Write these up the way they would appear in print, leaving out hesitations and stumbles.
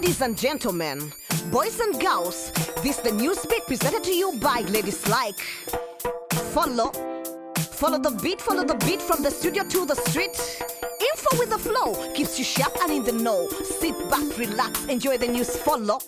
Ladies and gentlemen, boys and girls, this the NewzBeat presented to you by Ladies Like. Follow the beat from the studio to the street. Info with the flow keeps you sharp and in the know. Sit back, relax, enjoy the news. Follow.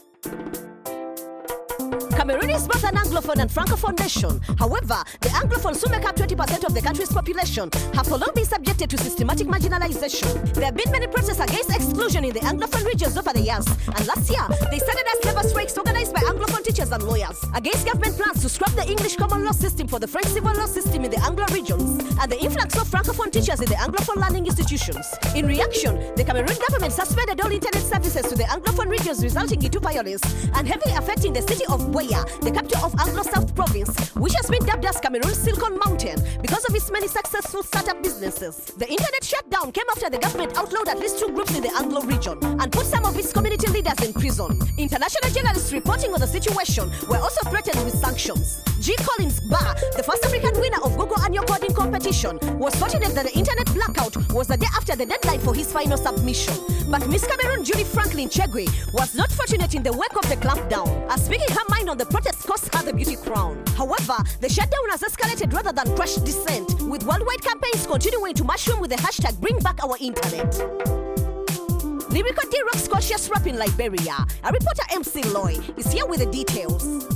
Cameroon is both an Anglophone and Francophone nation. However, the Anglophones, who make up 20% of the country's population, have for long been subjected to systematic marginalization. There have been many protests against exclusion in the Anglophone regions over the years, and last year, they started as labor strikes organized by Anglophone teachers and lawyers against government plans to scrap the English common law system for the French civil law system in the Anglo regions, and the influx of Francophone teachers in the Anglophone learning institutions. In reaction, the Cameroon government suspended all internet services to the Anglophone regions, resulting in violence and heavily affecting the city of Buea, the capital of Anglo-South province, which has been dubbed as Cameroon's Silicon Mountain because of its many successful startup businesses. The internet shutdown came after the government outlawed at least 2 groups in the Anglo region and put some of its community leaders in prison. International journalists reporting on the situation were also threatened with sanctions. G. Collins Barr, the first African winner of Google annual coding competition, was fortunate that the internet blackout was the day after the deadline for his final submission. But Miss Cameroon Julie Franklin Chegwe was not fortunate in the wake of the clampdown, as speaking her mind on the protest cost her the beauty crown. However, the shutdown has escalated rather than crushed dissent, with worldwide campaigns continuing to mushroom with the hashtag Bring Back Our Internet. Lyrical D rocks cautious rap in Liberia. Our reporter MC Loy is here with the details.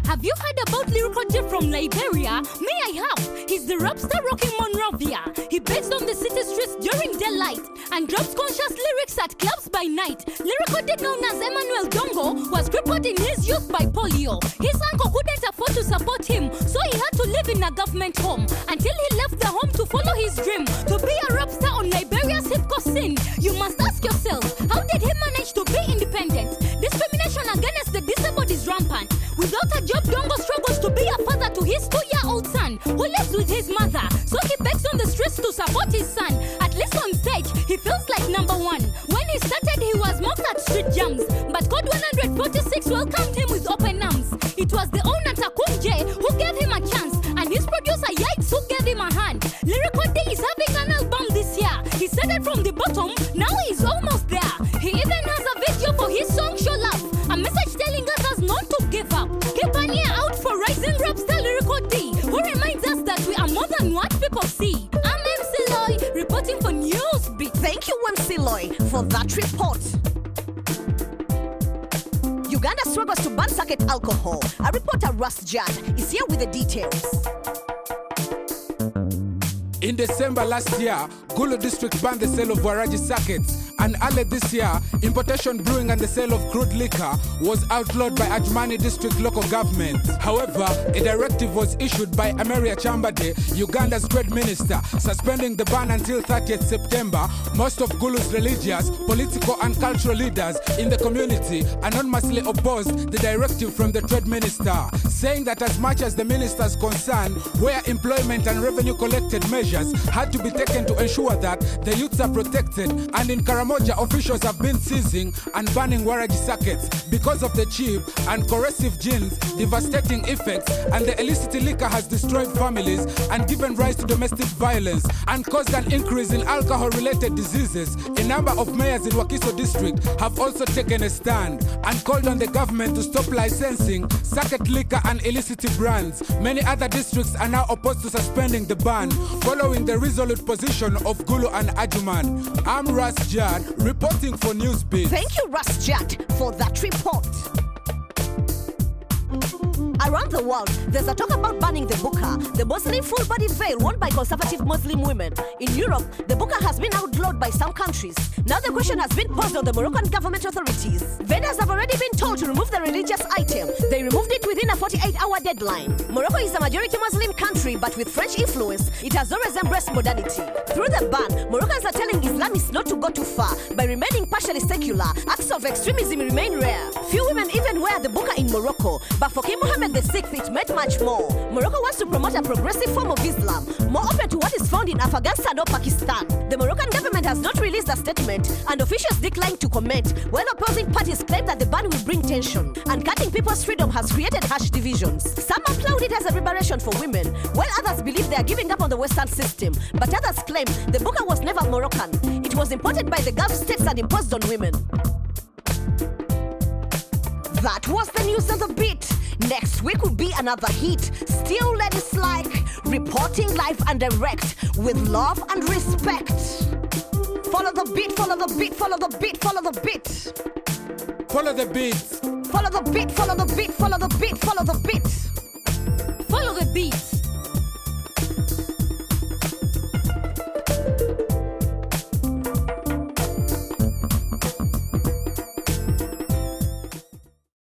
Have you heard about Lyrical D from Liberia? Me, I have. He's the rap star rocking Monrovia. He begs on the city streets during daylight and drops conscious lyrics at clubs by night. Lyrical D, known as Emmanuel Dongo, was crippled in his youth by polio. His uncle couldn't afford to support him, so he had to live in a government home until he left the home to follow his dream to be a rap star on Liberia's hip-hop scene. You must ask yourself, how did he manage to be independent? Discrimination against the disabled is rampant. Without a job, Dongo struggles to be a father to his 2-year-old son who lives with his mother. So he begs on the streets to support his son. At least on stage, he feels like number one. When he started, he was mocked at street jams, but Code 146 welcomed him with open arms. It was the owner Takum J who gave him a chance, and his producer Yikes who gave him a hand. Lyrical D is having an album this year. He started from the bottom, now he's almost there. He even has a video for his song Show Love, a message telling us not to give up. Keep an ear out for rising rap star Lyrical D, who reminds us that we are more than what people see. I'm MC Loy, reporting for NewzBeat. Thank you, MC Loy, for that report. Uganda struggles to ban circuit alcohol. Our reporter Russ Judd is here with the details. In December last year, Gulu district banned the sale of Waraji circuits. And early this year, importation, brewing and the sale of crude liquor was outlawed by Adjumani district local government. However, a directive was issued by Ameria Chambade, Uganda's trade minister, suspending the ban until 30th September. Most of Gulu's religious, political and cultural leaders in the community anonymously opposed the directive from the trade minister, saying that as much as the minister's concerned, where employment and revenue collected measures had to be taken to ensure that the youths are protected, and in Karamoja, officials have been seizing and banning Waraji circuits because of the cheap and corrosive gins, devastating effects, and the illicit liquor has destroyed families and given rise to domestic violence and caused an increase in alcohol-related diseases. A number of mayors in Wakiso district have also taken a stand and called on the government to stop licensing circuit liquor and illicit brands. Many other districts are now opposed to suspending the ban, following the resolute position of Gulu and Adjuman. I'm Russ Judd, reporting for NewzBeat. Thank you, Russ Judd, for that report. Around the world, there's a talk about banning the burqa, the Muslim full-bodied veil worn by conservative Muslim women. In Europe, the burqa has been outlawed by some countries. Now the question has been posed on the Moroccan government authorities. Vendors have already been told to remove the religious item. They removed it within a 48-hour deadline. Morocco is a majority Muslim country, but with French influence, it has always embraced modernity. Through the ban, Moroccans are telling Islamists not to go too far. By remaining partially secular, acts of extremism remain rare. Few women even wear the burqa in Morocco, but for King Mohammed VI, it meant much more. Morocco wants to promote a progressive form of Islam, more open to what is found in Afghanistan or Pakistan. The Moroccan government has not released a statement, and officials declined to comment, while opposing parties claim that the ban will bring tension, and cutting people's freedom has created harsh divisions. Some applaud it as a liberation for women, while others believe they are giving up on the Western system, but others claim the burqa was never Moroccan. It it was imported by the Gulf states and imposed on women. That was the news on the beat. Next week will be another hit. Still ladies like reporting live and direct with love and respect. Follow the beat, follow the beat, follow the beat, follow the beat. Follow the beat. Follow the beat, follow the beat, follow the beat, follow the beat.